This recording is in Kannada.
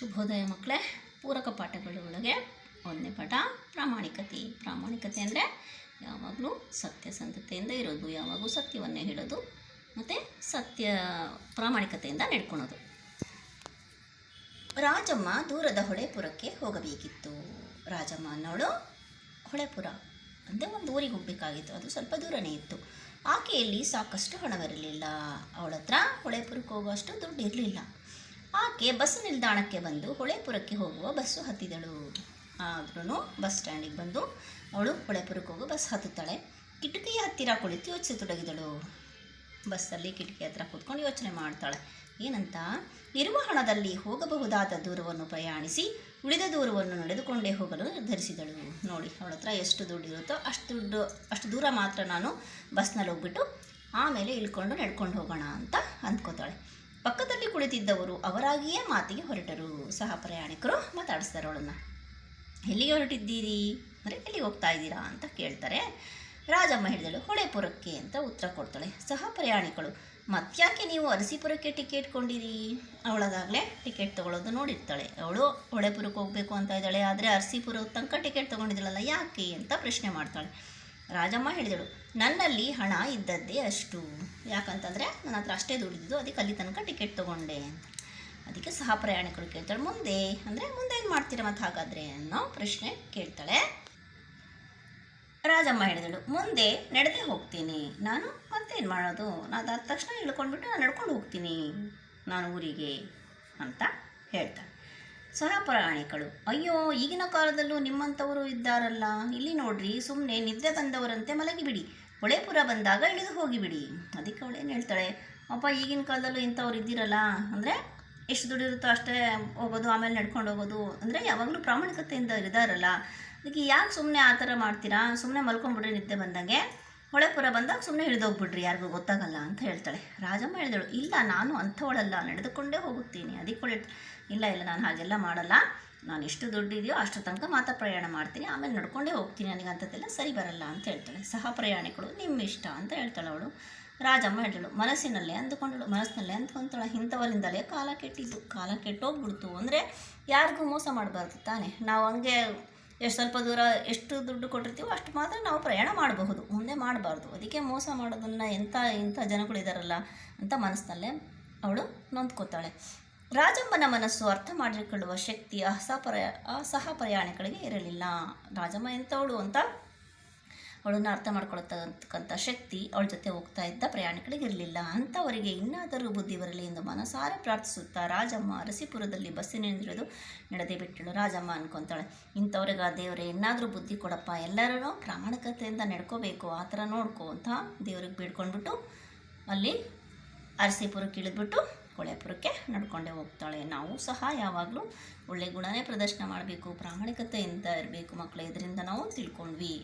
ಶುಭೋದಯ ಮಕ್ಕಳೇ. ಪೂರಕ ಪಾಠಗಳೊಳಗೆ ಒಂದನೇ ಪಾಠ ಪ್ರಾಮಾಣಿಕತೆ. ಪ್ರಾಮಾಣಿಕತೆ ಅಂದರೆ ಯಾವಾಗಲೂ ಸತ್ಯಸಂಧತೆಯಿಂದ ಇರೋದು, ಯಾವಾಗಲೂ ಸತ್ಯವನ್ನೇ ಹೇಳೋದು ಮತ್ತು ಪ್ರಾಮಾಣಿಕತೆಯಿಂದ ನಡ್ಕೊಳೋದು. ರಾಜಮ್ಮ ದೂರದ ಹೊಳೆಪುರಕ್ಕೆ ಹೋಗಬೇಕಿತ್ತು. ರಾಜಮ್ಮ ಅನ್ನೋಳು ಹೊಳೆಪುರ ಅಂದರೆ ಒಂದು ಊರಿಗೆ ಹೋಗಬೇಕಾಗಿತ್ತು. ಅದು ಸ್ವಲ್ಪ ದೂರನೇ ಇತ್ತು. ಆಕೆಯಲ್ಲಿ ಸಾಕಷ್ಟು ಹಣವಿರಲಿಲ್ಲ. ಅವಳ ಹತ್ರ ಹೊಳೆಪುರಕ್ಕೆ ಹೋಗುವಷ್ಟು ದುಡ್ಡು ಇರಲಿಲ್ಲ. ಆಕೆ ಬಸ್ ನಿಲ್ದಾಣಕ್ಕೆ ಬಂದು ಹೊಳೆಪುರಕ್ಕೆ ಹೋಗುವ ಬಸ್ಸು ಹತ್ತಿದಳು. ಆದ್ರೂ ಬಸ್ ಸ್ಟ್ಯಾಂಡಿಗೆ ಬಂದು ಅವಳು ಹೊಳೆಪುರಕ್ಕೆ ಹೋಗೋ ಬಸ್ ಹತ್ತುತ್ತಾಳೆ. ಕಿಟಕಿಯ ಹತ್ತಿರ ಕುಳಿತು ಯೋಚಿಸತೊಡಗಿದಳು. ಬಸ್ಸಲ್ಲಿ ಕಿಟಕಿ ಹತ್ರ ಕೂತ್ಕೊಂಡು ಯೋಚನೆ ಮಾಡ್ತಾಳೆ. ಏನಂತ, ಇರುವ ಹಣದಲ್ಲಿ ಹೋಗಬಹುದಾದ ದೂರವನ್ನು ಪ್ರಯಾಣಿಸಿ ಉಳಿದ ದೂರವನ್ನು ನಡೆದುಕೊಂಡೇ ಹೋಗಲು ನಿರ್ಧರಿಸಿದಳು. ನೋಡಿ, ಅವಳ ಹತ್ರ ಎಷ್ಟು ದುಡ್ಡು ಇರುತ್ತೋ ಅಷ್ಟು ದೂರ ಮಾತ್ರ ನಾನು ಬಸ್ನಲ್ಲಿ ಹೋಗ್ಬಿಟ್ಟು ಆಮೇಲೆ ಇಳ್ಕೊಂಡು ನಡ್ಕೊಂಡು ಹೋಗೋಣ ಅಂತ ಅಂದ್ಕೋತಾಳೆ. ಪಕ್ಕದಲ್ಲಿ ಕುಳಿತಿದ್ದವರು ಅವರಾಗಿಯೇ ಮಾತಿಗೆ ಹೊರಟರು. ಸಹ ಪ್ರಯಾಣಿಕರು ಮಾತಾಡಿಸ್ತಾರೆ ಅವಳನ್ನು. ಎಲ್ಲಿಗೆ ಹೊರಟಿದ್ದೀರಿ ಅಂದರೆ ಎಲ್ಲಿಗೆ ಹೋಗ್ತಾ ಇದ್ದೀರಾ ಅಂತ ಕೇಳ್ತಾರೆ. ರಾಜಮ್ಮ ಹೇಳಿದಳು, ಹೊಳೆಪುರಕ್ಕೆ ಅಂತ ಉತ್ತರ ಕೊಡ್ತಾಳೆ. ಸಹ ಪ್ರಯಾಣಿಕಳು, ಮತ್ತ್ಯಾಕೆ ನೀವು ಅರಸೀಪುರಕ್ಕೆ ಟಿಕೆಟ್ ಕೊಂಡಿರಿ? ಅವಳದಾಗಲೇ ಟಿಕೆಟ್ ತೊಗೊಳೋದು ನೋಡಿರ್ತಾಳೆ. ಅವಳು ಹೊಳೆಪುರಕ್ಕೆ ಹೋಗಬೇಕು ಅಂತ ಇದ್ದಾಳೆ, ಆದರೆ ಅರಸೀಪುರದ ತನಕ ಟಿಕೆಟ್ ತೊಗೊಂಡಿದ್ದಳಲ್ಲ, ಯಾಕೆ ಅಂತ ಪ್ರಶ್ನೆ ಮಾಡ್ತಾಳೆ. ರಾಜಮ್ಮ ಹೇಳಿದಳು, ನನ್ನಲ್ಲಿ ಹಣ ಇದ್ದದ್ದೇ ಅಷ್ಟು. ಯಾಕಂತಂದರೆ ನನ್ನ ಹತ್ರ ಅಷ್ಟೇ ದುಡಿದಿದ್ದು, ಅದಕ್ಕೆ ಅಲ್ಲಿ ತನಕ ಟಿಕೆಟ್ ತೊಗೊಂಡೆ ಅಂತ. ಅದಕ್ಕೆ ಸಹ ಪ್ರಯಾಣಿಕರು ಕೇಳ್ತಾಳೆ, ಮುಂದೆ ಏನು ಮಾಡ್ತೀರಾ ಮತ್ತು ಹಾಗಾದರೆ ಅನ್ನೋ ಪ್ರಶ್ನೆ ಕೇಳ್ತಾಳೆ. ರಾಜಮ್ಮ ಹೇಳಿದಳು, ಮುಂದೆ ನಡೆದೇ ಹೋಗ್ತೀನಿ ನಾನು, ಮತ್ತೇನು ಮಾಡೋದು, ಅದಾದ ತಕ್ಷಣ ಇಳ್ಕೊಂಡ್ಬಿಟ್ಟು ನಾನು ನಡ್ಕೊಂಡು ಹೋಗ್ತೀನಿ ನಾನು ಊರಿಗೆ ಅಂತ ಹೇಳ್ತಾಳೆ. ಸಹ ಪ್ರಯಾಣಿಕಳು, ಅಯ್ಯೋ, ಈಗಿನ ಕಾಲದಲ್ಲೂ ನಿಮ್ಮಂಥವರು ಇದ್ದಾರಲ್ಲ, ಇಲ್ಲಿ ನೋಡ್ರಿ, ಸುಮ್ಮನೆ ನಿದ್ದೆ ಬಂದವರಂತೆ ಮಲಗಿಬಿಡಿ, ಹೊಳೆಪುರ ಬಂದಾಗ ಇಳಿದು ಹೋಗಿಬಿಡಿ. ಅದಕ್ಕೆ ಅವಳೇನು ಹೇಳ್ತಾಳೆ, ಅಪ್ಪ, ಈಗಿನ ಕಾಲದಲ್ಲೂ ಇಂಥವ್ರು ಇದ್ದೀರಲ್ಲ, ಅಂದರೆ ಎಷ್ಟು ದುಡ್ಡಿರುತ್ತೋ ಅಷ್ಟೇ ಹೋಗೋದು, ಆಮೇಲೆ ನಡ್ಕೊಂಡು ಹೋಗೋದು, ಅಂದರೆ ಯಾವಾಗಲೂ ಪ್ರಾಮಾಣಿಕತೆಯಿಂದ ಇದ್ದಾರಲ್ಲ, ಅದಕ್ಕೆ ಯಾಕೆ ಸುಮ್ಮನೆ ಆ ಥರ ಮಾಡ್ತೀರಾ? ಸುಮ್ಮನೆ ಮಲ್ಕೊಂಡ್ಬಿಡ್ರಿ ನಿದ್ದೆ ಬಂದಂಗೆ, ಹೊಳೆಪುರ ಬಂದಾಗ ಸುಮ್ಮನೆ ಹಿಡಿದೋಗ್ಬಿಡ್ರಿ, ಯಾರಿಗೂ ಗೊತ್ತಾಗಲ್ಲ ಅಂತ ಹೇಳ್ತಾಳೆ. ರಾಜಮ್ಮ ಹೇಳಿದಳು, ಇಲ್ಲ, ನಾನು ಅಂಥವಳಲ್ಲ, ನಡೆದುಕೊಂಡೇ ಹೋಗುತ್ತೀನಿ. ಅದಕ್ಕೆ ಇಲ್ಲ, ನಾನು ಹಾಗೆಲ್ಲ ಮಾಡಲ್ಲ, ನಾನು ಎಷ್ಟು ದುಡ್ಡಿದೆಯೋ ಅಷ್ಟು ತನಕ ಮಾತ್ರ ಪ್ರಯಾಣ ಮಾಡ್ತೀನಿ, ಆಮೇಲೆ ನಡ್ಕೊಂಡೇ ಹೋಗ್ತೀನಿ, ನನಗೆ ಅಂಥದ್ದೆಲ್ಲ ಸರಿ ಬರಲ್ಲ ಅಂತ ಹೇಳ್ತಾಳೆ. ಸಹ ಪ್ರಯಾಣಿಕಳು, ನಿಮ್ಮ ಇಷ್ಟ ಅಂತ ಹೇಳ್ತಾಳೆ ಅವಳು. ರಾಜಮ್ಮ ಹೇಳಿದಳು, ಮನಸ್ಸಿನಲ್ಲೇ ಅಂದ್ಕೊತಾಳೆ, ಇಂಥವರಿಂದಲೇ ಕಾಲ ಕೆಟ್ಟೋಗ್ಬಿಡ್ತು. ಅಂದರೆ ಯಾರಿಗೂ ಮೋಸ ಮಾಡಬಾರ್ದು ತಾನೆ, ನಾವು ಹಂಗೆ ಸ್ವಲ್ಪ ದೂರ ಎಷ್ಟು ದುಡ್ಡು ಕೊಟ್ಟಿರ್ತೀವೋ ಅಷ್ಟು ಮಾತ್ರ ನಾವು ಪ್ರಯಾಣ ಮಾಡಬಹುದು, ಮುಂದೆ ಮಾಡಬಾರ್ದು. ಅದಕ್ಕೆ ಮೋಸ ಮಾಡೋದನ್ನು ಇಂಥ ಜನಗಳಿದಾರಲ್ಲ ಅಂತ ಮನಸ್ಸಿನಲ್ಲೇ ಅವಳು ನೊಂದ್ಕೋತಾಳೆ. ರಾಜಮ್ಮನ ಮನಸ್ಸು ಅರ್ಥ ಮಾಡಿಕೊಳ್ಳುವ ಶಕ್ತಿ ಸಹ ಪ್ರಯಾಣಿಕಳಿಗೆ ಇರಲಿಲ್ಲ. ರಾಜಮ್ಮ ಎಂಥವಳು ಅಂತ ಅವಳನ್ನು ಅರ್ಥ ಮಾಡ್ಕೊಳ್ತಕ್ಕಂಥ ಶಕ್ತಿ ಅವಳ ಜೊತೆ ಹೋಗ್ತಾ ಇದ್ದ ಪ್ರಯಾಣಿಕಳಿಗೆ ಇರಲಿಲ್ಲ. ಅಂಥವರಿಗೆ ಇನ್ನಾದರೂ ಬುದ್ಧಿ ಬರಲಿ ಎಂದು ಮನಸಾರೆ ಪ್ರಾರ್ಥಿಸುತ್ತಾ ರಾಜಮ್ಮ ಅರಸೀಪುರದಲ್ಲಿ ಬಸ್ಸಿನಿಂದಿಳಿದು ನಡೆದೇ ಬಿಟ್ಟಳು. ರಾಜಮ್ಮ ಅನ್ಕೊತಾಳೆ, ಇಂಥವ್ರಿಗೆ ಆ ದೇವರೇ ಇನ್ನಾದರೂ ಬುದ್ಧಿ ಕೊಡಪ್ಪ, ಎಲ್ಲರೂ ಪ್ರಾಮಾಣಿಕತೆಯಿಂದ ನಡ್ಕೋಬೇಕು, ಆ ಥರ ನೋಡ್ಕೋ ಅಂತ ದೇವ್ರಿಗೆ ಬೇಡ್ಕೊಂಡ್ಬಿಟ್ಟು ಅಲ್ಲಿ ಅರಸೀಪುರಕ್ಕೆ ಇಳಿದ್ಬಿಟ್ಟು ಹೊಳೆಪುರಕ್ಕೆ ನಡ್ಕೊಂಡೇ ಹೋಗ್ತಾಳೆ. ನಾವು ಸಹ ಯಾವಾಗಲೂ ಒಳ್ಳೆ ಗುಣನೇ ಪ್ರದರ್ಶನ ಮಾಡಬೇಕು, ಪ್ರಾಮಾಣಿಕತೆಯಿಂದ ಇರಬೇಕು ಮಕ್ಕಳೇ. ಇದರಿಂದ ನಾವು ತಿಳ್ಕೊಂಡ್ವಿ.